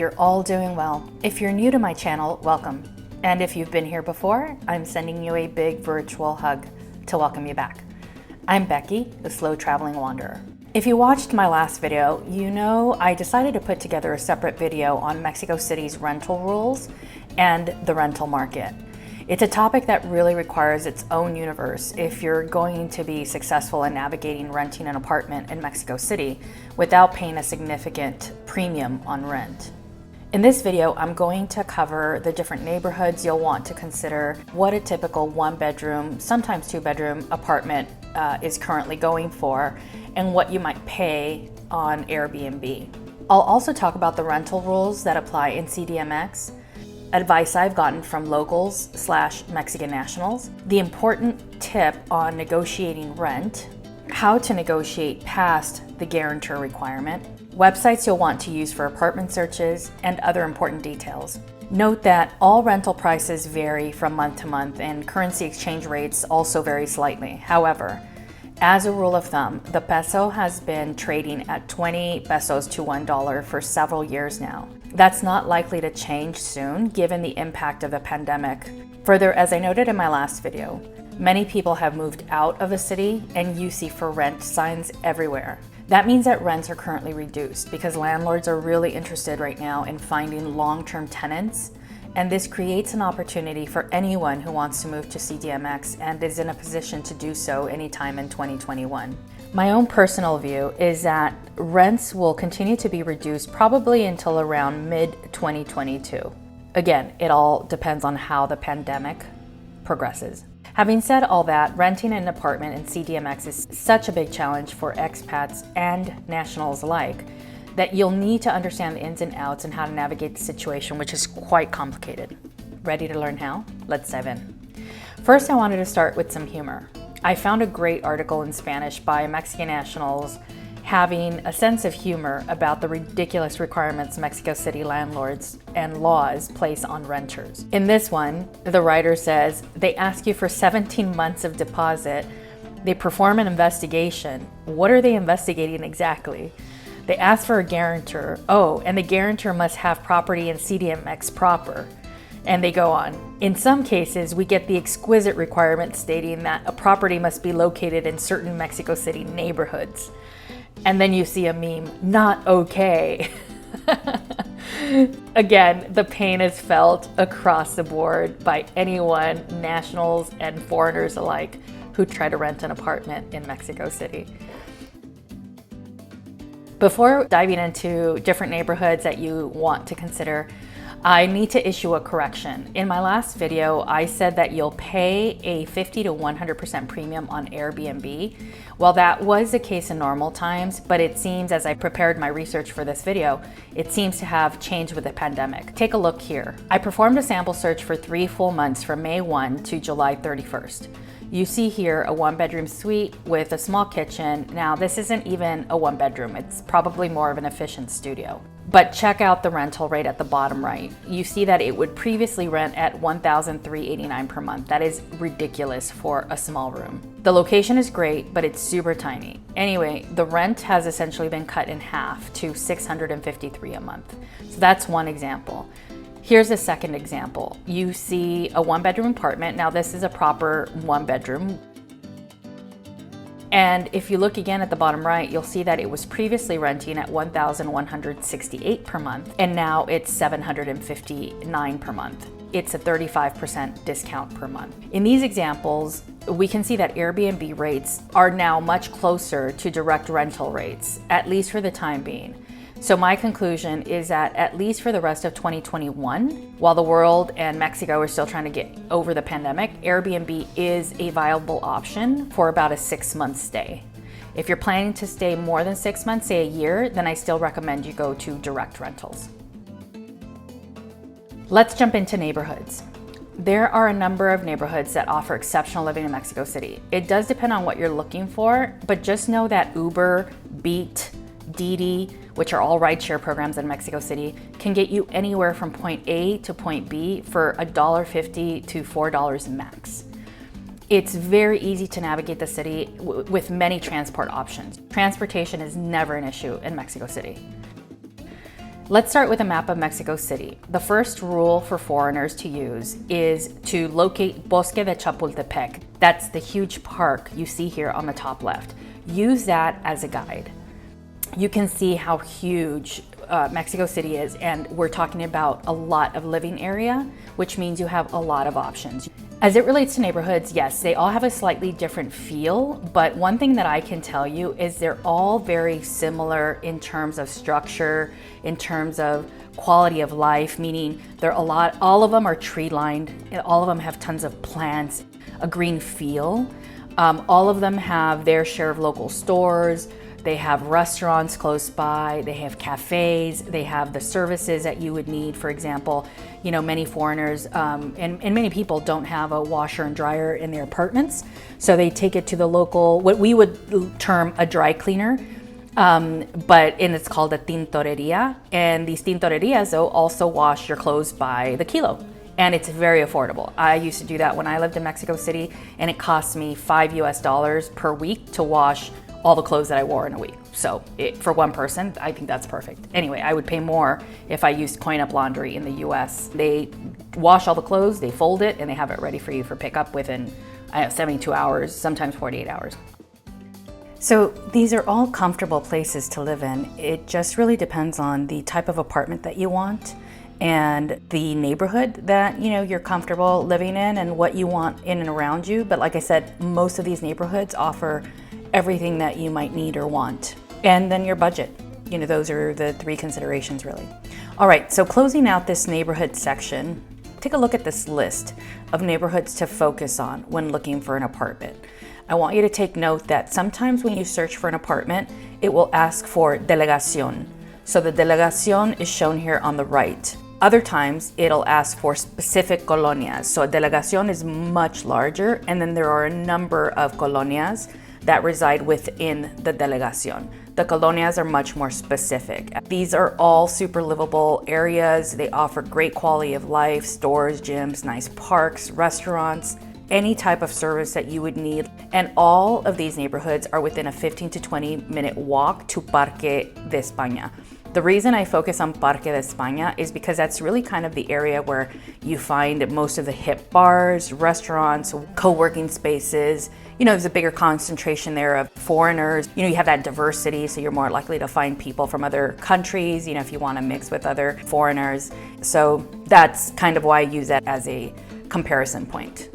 you're all doing well. If you're new to my channel, welcome. And if you've been here before, I'm sending you a big virtual hug to welcome you back. I'm Becky, the slow traveling wanderer. If you watched my last video, you know I decided to put together a separate video on Mexico City's rental rules and the rental market. It's a topic that really requires its own universe if you're going to be successful in navigating renting an apartment in Mexico City without paying a significant premium on rent. In this video, I'm going to cover the different neighborhoods you'll want to consider, what a typical one-bedroom, sometimes two-bedroom apartment is currently going for, and what you might pay on Airbnb. I'll also talk about the rental rules that apply in CDMX, advice I've gotten from locals/Mexican nationals, the important tip on negotiating rent, how to negotiate past the guarantor requirement, websites you'll want to use for apartment searches, and other important details. Note that all rental prices vary from month to month and currency exchange rates also vary slightly. However, as a rule of thumb, the peso has been trading at 20 pesos to $1 for several years now. That's not likely to change soon given the impact of the pandemic. Further, as I noted in my last video, many people have moved out of the city and you see for rent signs everywhere. That means that rents are currently reduced because landlords are really interested right now in finding long-term tenants, and this creates an opportunity for anyone who wants to move to CDMX and is in a position to do so anytime in 2021. My own personal view is that rents will continue to be reduced probably until around mid-2022. Again, it all depends on how the pandemic progresses. Having said all that, renting an apartment in CDMX is such a big challenge for expats and nationals alike that you'll need to understand the ins and outs and how to navigate the situation, which is quite complicated. Ready to learn how? Let's dive in. First, I wanted to start with some humor. I found a great article in Spanish by Mexican nationals having a sense of humor about the ridiculous requirements Mexico City landlords and laws place on renters. In this one, the writer says, they ask you for 17 months of deposit, they perform an investigation. What are they investigating exactly? They ask for a guarantor. Oh, and the guarantor must have property in CDMX proper. And they go on. In some cases, we get the exquisite requirement stating that a property must be located in certain Mexico City neighborhoods. And then you see a meme, not okay. Again, the pain is felt across the board by anyone, nationals and foreigners alike, who try to rent an apartment in Mexico City. Before diving into different neighborhoods that you want to consider, I need to issue a correction. In my last video, I said that you'll pay a 50 to 100% premium on Airbnb. Well, that was the case in normal times, but it seems as I prepared my research for this video, it seems to have changed with the pandemic. Take a look here. I performed a sample search for 3 full months from May 1 to July 31st. You see here a 1-bedroom suite with a small kitchen. Now, this isn't even a 1-bedroom. It's probably more of an efficient studio. But check out the rental rate at the bottom right. You see that it would previously rent at $1,389 per month. That is ridiculous for a small room. The location is great, but it's super tiny. Anyway, the rent has essentially been cut in half to $653 a month. So that's one example. Here's a second example. You see a 1-bedroom apartment. Now this is a proper 1-bedroom. And if you look again at the bottom right, you'll see that it was previously renting at $1,168 per month, and now it's $759 per month. It's a 35% discount per month. In these examples, we can see that Airbnb rates are now much closer to direct rental rates, at least for the time being. So my conclusion is that at least for the rest of 2021, while the world and Mexico are still trying to get over the pandemic, Airbnb is a viable option for about a 6-month stay. If you're planning to stay more than 6 months, say a year, then I still recommend you go to direct rentals. Let's jump into neighborhoods. There are a number of neighborhoods that offer exceptional living in Mexico City. It does depend on what you're looking for, but just know that Uber, Beat, Didi, which are all rideshare programs in Mexico City, can get you anywhere from point A to point B for $1.50 to $4 max. It's very easy to navigate the city with many transport options. Transportation is never an issue in Mexico City. Let's start with a map of Mexico City. The first rule for foreigners to use is to locate Bosque de Chapultepec. That's the huge park you see here on the top left. Use that as a guide. You can see how huge Mexico City is, and we're talking about a lot of living area, which means you have a lot of options. As it relates to neighborhoods, yes, they all have a slightly different feel, but one thing that I can tell you is they're all very similar in terms of structure, in terms of quality of life, meaning all of them are tree lined, all of them have tons of plants, a green feel. All of them have their share of local stores. They have restaurants close by, they have cafes, they have the services that you would need. For example, many foreigners and many people don't have a washer and dryer in their apartments. So they take it to the local, what we would term a dry cleaner, but it's called a tintoreria. And these tintorerias though also wash your clothes by the kilo. And it's very affordable. I used to do that when I lived in Mexico City, and it cost me $5 per week to wash all the clothes that I wore in a week. So for one person, I think that's perfect. Anyway, I would pay more if I used Coin Up Laundry in the US. They wash all the clothes, they fold it, and they have it ready for you for pickup within 72 hours, sometimes 48 hours. So these are all comfortable places to live in. It just really depends on the type of apartment that you want and the neighborhood that you're comfortable living in and what you want in and around you. But like I said, most of these neighborhoods offer everything that you might need or want. And then your budget. Those are the three considerations really. All right, so closing out this neighborhood section, take a look at this list of neighborhoods to focus on when looking for an apartment. I want you to take note that sometimes when you search for an apartment, it will ask for delegación. So the delegación is shown here on the right. Other times it'll ask for specific colonias. So a delegación is much larger, and then there are a number of colonias that reside within the delegación. The colonias are much more specific. These are all super livable areas. They offer great quality of life, stores, gyms, nice parks, restaurants, any type of service that you would need. And all of these neighborhoods are within a 15 to 20 minute walk to Parque de España. The reason I focus on Parque de España is because that's really kind of the area where you find most of the hip bars, restaurants, co-working spaces. There's a bigger concentration there of foreigners. You have that diversity, so you're more likely to find people from other countries, if you want to mix with other foreigners. So that's kind of why I use that as a comparison point.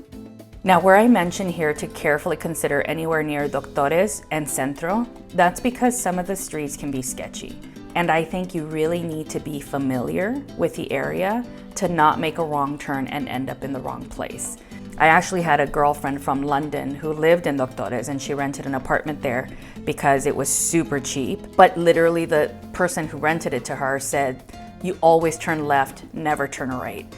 Now, where I mention here to carefully consider anywhere near Doctores and Centro, that's because some of the streets can be sketchy. And I think you really need to be familiar with the area to not make a wrong turn and end up in the wrong place. I actually had a girlfriend from London who lived in Doctores, and she rented an apartment there because it was super cheap. But literally the person who rented it to her said, you always turn left, never turn right.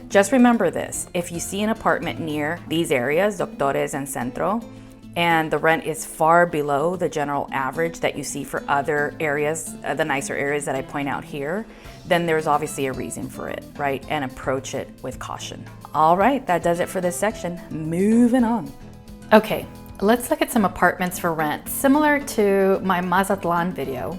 Just remember this, if you see an apartment near these areas, Doctores and Centro, and the rent is far below the general average that you see for other areas, the nicer areas that I point out here, then there's obviously a reason for it, right? And approach it with caution. All right, that does it for this section. Moving on. Okay, let's look at some apartments for rent. Similar to my Mazatlan video,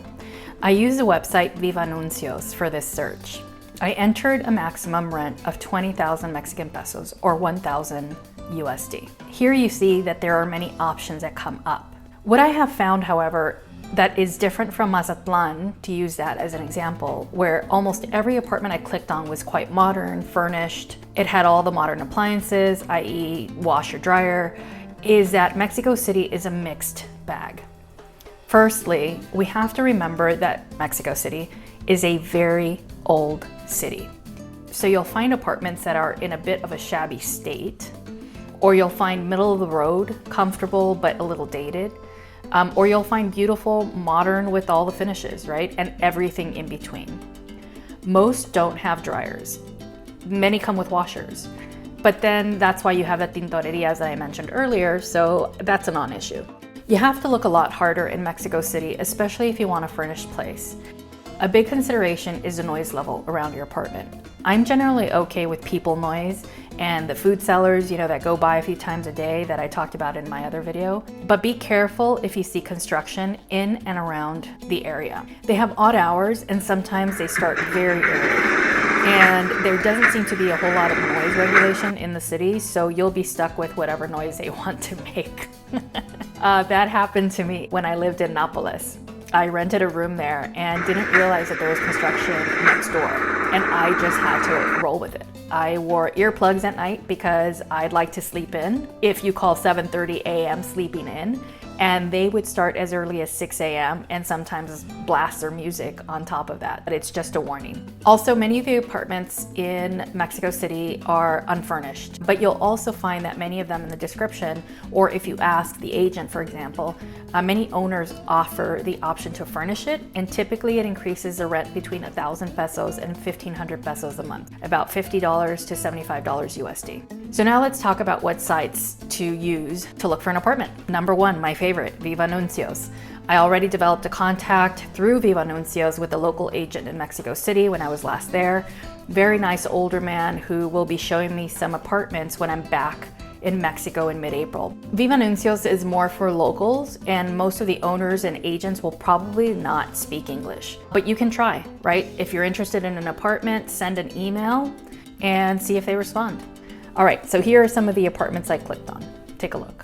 I used the website Viva Anuncios for this search. I entered a maximum rent of 20,000 Mexican pesos or 1,000 USD. Here you see that there are many options that come up. What I have found, however, that is different from Mazatlan, to use that as an example, where almost every apartment I clicked on was quite modern, furnished. It had all the modern appliances, i.e. washer, dryer, is that Mexico City is a mixed bag. Firstly, we have to remember that Mexico City is a very old city. So you'll find apartments that are in a bit of a shabby state, or you'll find middle of the road, comfortable but a little dated, or you'll find beautiful, modern with all the finishes, right? And everything in between. Most don't have dryers. Many come with washers. But then that's why you have the tintorerias that I mentioned earlier, so that's a non-issue. You have to look a lot harder in Mexico City, especially if you want a furnished place. A big consideration is the noise level around your apartment. I'm generally okay with people noise, and the food sellers, that go by a few times a day that I talked about in my other video. But be careful if you see construction in and around the area. They have odd hours and sometimes they start very early. And there doesn't seem to be a whole lot of noise regulation in the city, so you'll be stuck with whatever noise they want to make. That happened to me when I lived in Nápoles. I rented a room there and didn't realize that there was construction next door, and I just had to roll with it. I wore earplugs at night because I'd like to sleep in. If you call 7:30 a.m. sleeping in, and they would start as early as 6 a.m. and sometimes blast their music on top of that. But it's just a warning. Also, many of the apartments in Mexico City are unfurnished, but you'll also find that many of them in the description, or if you ask the agent, for example, many owners offer the option to furnish it, and typically it increases the rent between 1,000 pesos and 1,500 pesos a month, about $50 to $75 USD. So now let's talk about what sites to use to look for an apartment. Number one, my favorite, Viva Anuncios. I already developed a contact through Viva Anuncios with a local agent in Mexico City when I was last there. Very nice older man who will be showing me some apartments when I'm back in Mexico in mid-April. Viva Anuncios is more for locals, and most of the owners and agents will probably not speak English. But you can try, right? If you're interested in an apartment, send an email and see if they respond. All right, so here are some of the apartments I clicked on. Take a look.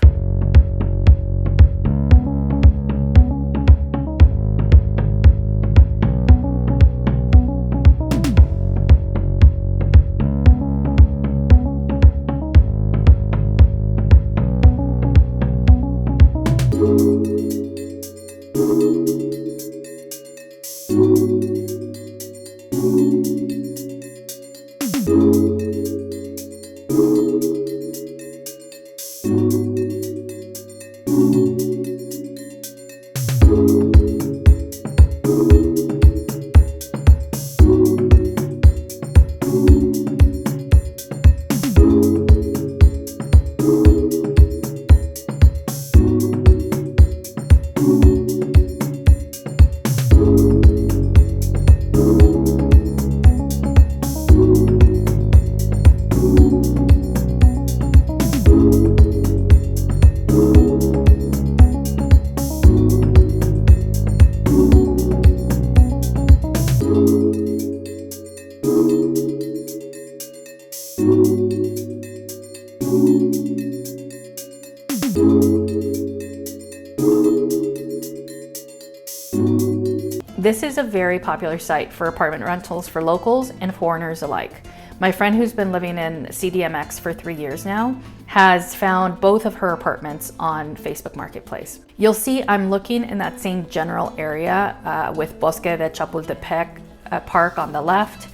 This is a very popular site for apartment rentals for locals and foreigners alike. My friend who's been living in CDMX for 3 years now has found both of her apartments on Facebook Marketplace. You'll see I'm looking in that same general area with Bosque de Chapultepec Park on the left,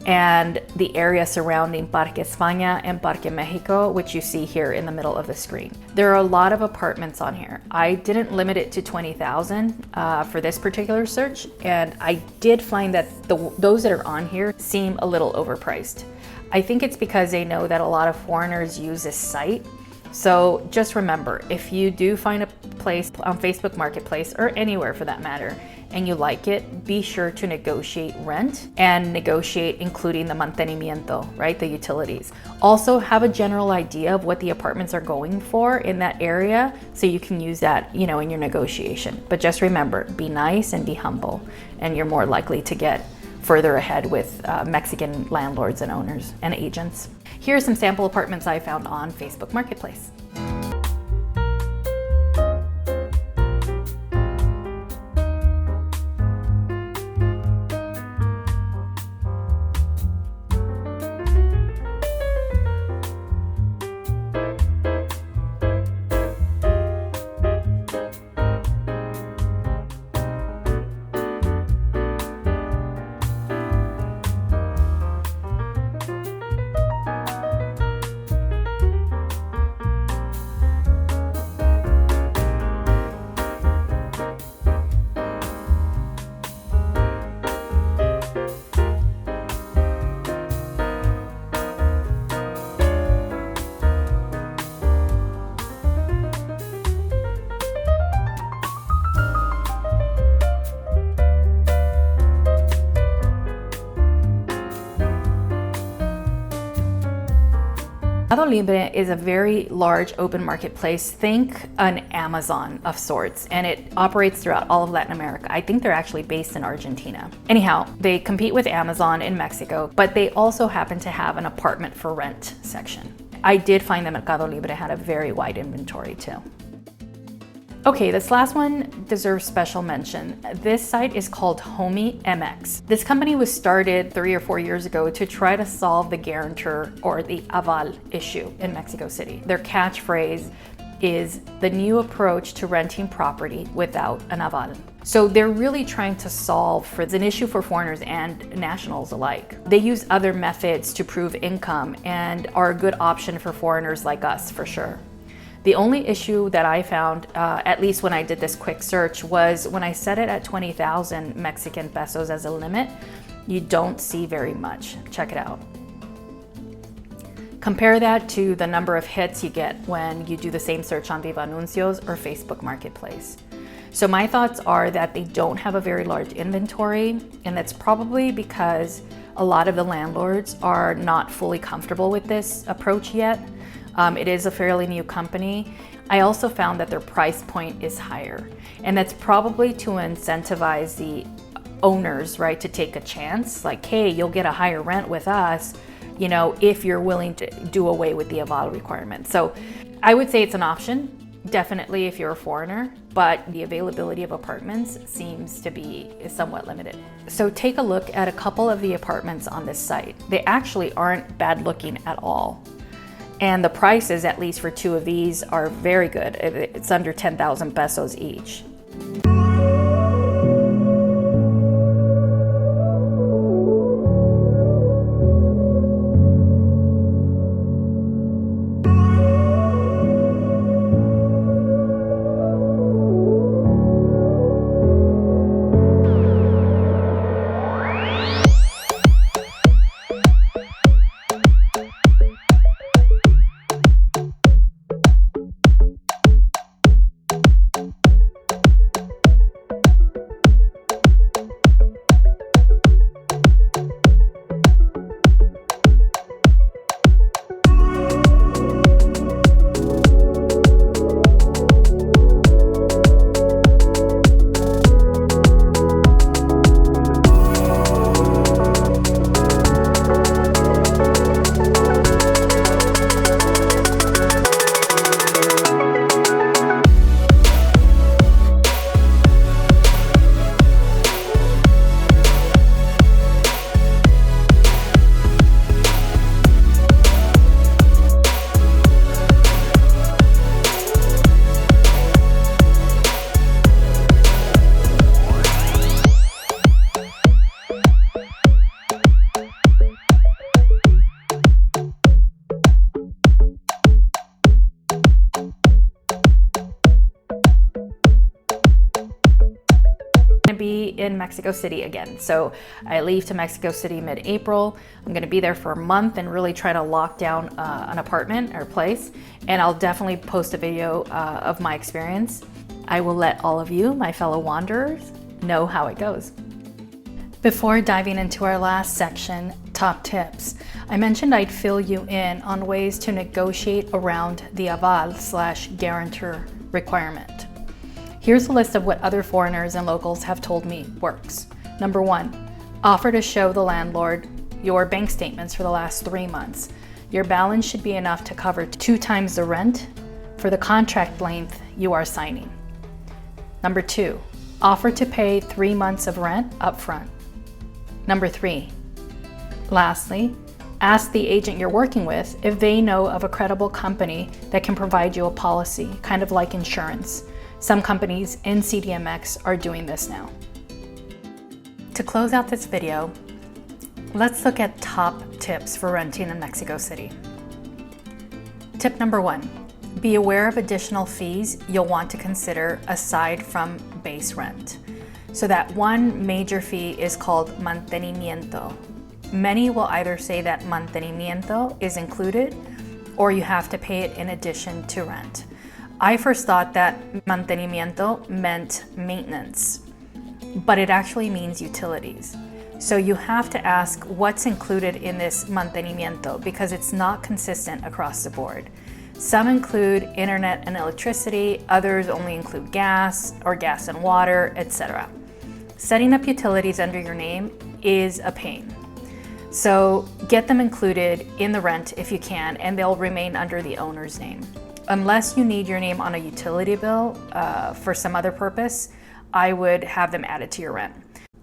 and the area surrounding Parque España and Parque Mexico, which you see here in the middle of the screen. There are a lot of apartments on here. I didn't limit it to 20,000 for this particular search, and I did find that those that are on here seem a little overpriced. I think it's because they know that a lot of foreigners use this site. So just remember, if you do find a place on Facebook Marketplace or anywhere for that matter, and you like it, be sure to negotiate rent and negotiate including the mantenimiento, right? The utilities. Also have a general idea of what the apartments are going for in that area so you can use that, in your negotiation. But just remember, be nice and be humble, and you're more likely to get further ahead with Mexican landlords and owners and agents. Here are some sample apartments I found on Facebook Marketplace. Mercado Libre is a very large open marketplace. Think an Amazon of sorts, and it operates throughout all of Latin America. I think they're actually based in Argentina. Anyhow, they compete with Amazon in Mexico, but they also happen to have an apartment for rent section. I did find that Mercado Libre had a very wide inventory too. Okay, this last one deserves special mention. This site is called CDMX. This company was started 3 or 4 years ago to try to solve the guarantor or the aval issue in Mexico City. Their catchphrase is the new approach to renting property without an aval. So they're really trying to solve for an issue for foreigners and nationals alike. They use other methods to prove income and are a good option for foreigners like us for sure. The only issue that I found, at least when I did this quick search, was when I set it at 20,000 Mexican pesos as a limit, you don't see very much. Check it out. Compare that to the number of hits you get when you do the same search on Viva Anuncios or Facebook Marketplace. So my thoughts are that they don't have a very large inventory, and that's probably because a lot of the landlords are not fully comfortable with this approach yet. It is a fairly new company. I also found that their price point is higher, and that's probably to incentivize the owners, right, to take a chance. Like, hey, you'll get a higher rent with us, you know, if you're willing to do away with the aval requirement. So I would say it's an option, definitely if you're a foreigner, but the availability of apartments seems to be somewhat limited. So take a look at a couple of the apartments on this site. They actually aren't bad looking at all. And the prices, at least for 2 of these, are very good. It's under 10,000 pesos each. Be in Mexico City again. So I leave to Mexico City mid-April. I'm going to be there for a month and really try to lock down an apartment or place. And I'll definitely post a video of my experience. I will let all of you, my fellow wanderers, know how it goes. Before diving into our last section, top tips, I mentioned I'd fill you in on ways to negotiate around the aval/guarantor requirement. Here's a list of what other foreigners and locals have told me works. Number 1, offer to show the landlord your bank statements for the last 3 months. Your balance should be enough to cover 2 times the rent for the contract length you are signing. Number 2, offer to pay 3 months of rent upfront. Number 3, lastly, ask the agent you're working with if they know of a credible company that can provide you a policy, kind of like insurance. Some companies in CDMX are doing this now. To close out this video, let's look at top tips for renting in Mexico City. Tip number 1, be aware of additional fees you'll want to consider aside from base rent. So that one major fee is called mantenimiento. Many will either say that mantenimiento is included or you have to pay it in addition to rent. I first thought that mantenimiento meant maintenance, but it actually means utilities. So you have to ask what's included in this mantenimiento because it's not consistent across the board. Some include internet and electricity, others only include gas or gas and water, etc. Setting up utilities under your name is a pain. So get them included in the rent if you can, and they'll remain under the owner's name. Unless you need your name on a utility bill for some other purpose, I would have them added to your rent.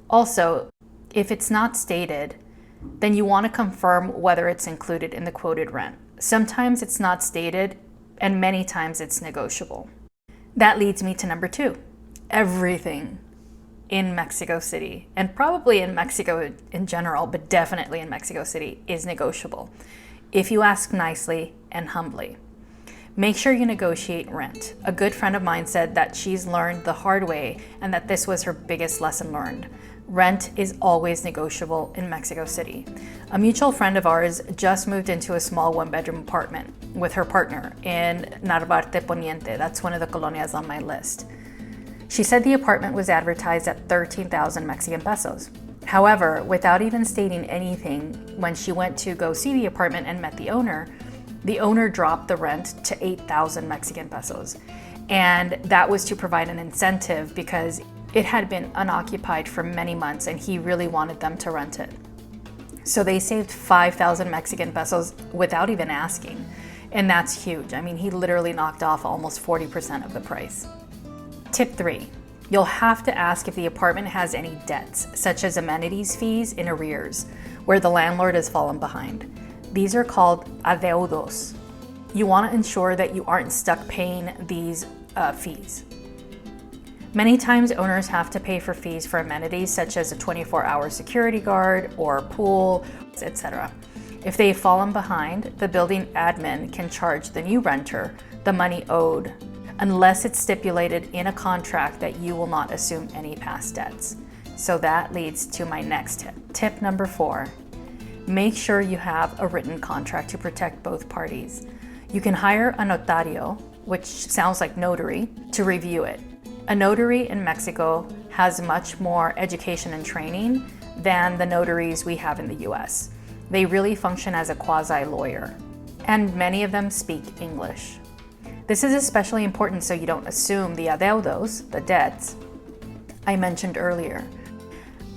Also, if it's not stated, then you want to confirm whether it's included in the quoted rent. Sometimes it's not stated, and many times it's negotiable. That leads me to number 2. Everything in Mexico City, and probably in Mexico in general, but definitely in Mexico City, is negotiable if you ask nicely and humbly. Make sure you negotiate rent. A good friend of mine said that she's learned the hard way and that this was her biggest lesson learned. Rent is always negotiable in Mexico City. A mutual friend of ours just moved into a small 1-bedroom apartment with her partner in Narvarte Poniente. That's one of the colonias on my list. She said the apartment was advertised at 13,000 Mexican pesos. However, without even stating anything, when she went to go see the apartment and met the owner dropped the rent to 8,000 Mexican pesos. And that was to provide an incentive because it had been unoccupied for many months and he really wanted them to rent it. So they saved 5,000 Mexican pesos without even asking. And that's huge. I mean, he literally knocked off almost 40% of the price. Tip 3, you'll have to ask if the apartment has any debts, such as amenities fees in arrears, where the landlord has fallen behind. These are called adeudos. You want to ensure that you aren't stuck paying these fees. Many times owners have to pay for fees for amenities such as a 24-hour security guard or pool, etc. If they've fallen behind, the building admin can charge the new renter the money owed, unless it's stipulated in a contract that you will not assume any past debts. So that leads to my next tip. Tip number 4, make sure you have a written contract to protect both parties. You can hire a notario, which sounds like notary, to review it. A notary in Mexico has much more education and training than the notaries we have in the US. They really function as a quasi-lawyer, and many of them speak English. This is especially important so you don't assume the adeudos, the debts, I mentioned earlier.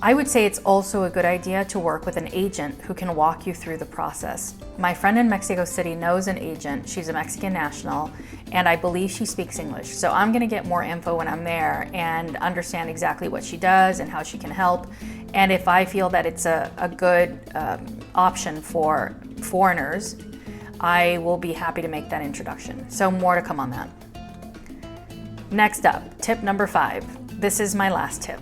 I would say it's also a good idea to work with an agent who can walk you through the process. My friend in Mexico City knows an agent. She's a Mexican national, and I believe she speaks English. So I'm gonna get more info when I'm there and understand exactly what she does and how she can help. And if I feel that it's a good option for foreigners, I will be happy to make that introduction. So more to come on that. Next up, tip number 5. This is my last tip.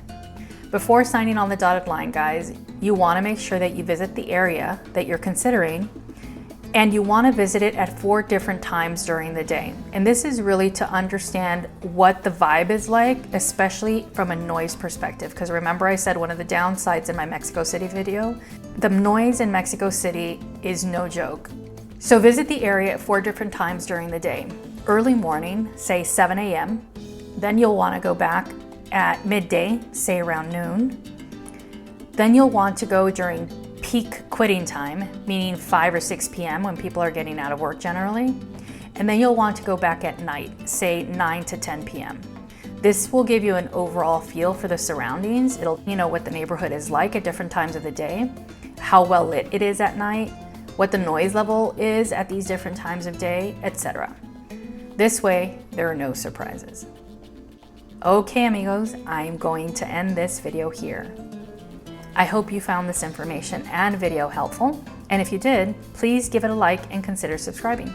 Before signing on the dotted line, guys, you want to make sure that you visit the area that you're considering, and you want to visit it at 4 different times during the day. And this is really to understand what the vibe is like, especially from a noise perspective. Because remember I said one of the downsides in my Mexico City video, the noise in Mexico City is no joke. So visit the area at 4 different times during the day. Early morning, say 7 a.m. Then you'll want to go back at midday, say around noon. Then you'll want to go during peak quitting time, meaning 5 or 6 p.m. when people are getting out of work generally. And then you'll want to go back at night, say 9 to 10 p.m. This will give you an overall feel for the surroundings. It'll, what the neighborhood is like at different times of the day, how well lit it is at night, what the noise level is at these different times of day, etc. This way, there are no surprises. Okay, amigos, I'm going to end this video here. I hope you found this information and video helpful, and if you did, please give it a like and consider subscribing.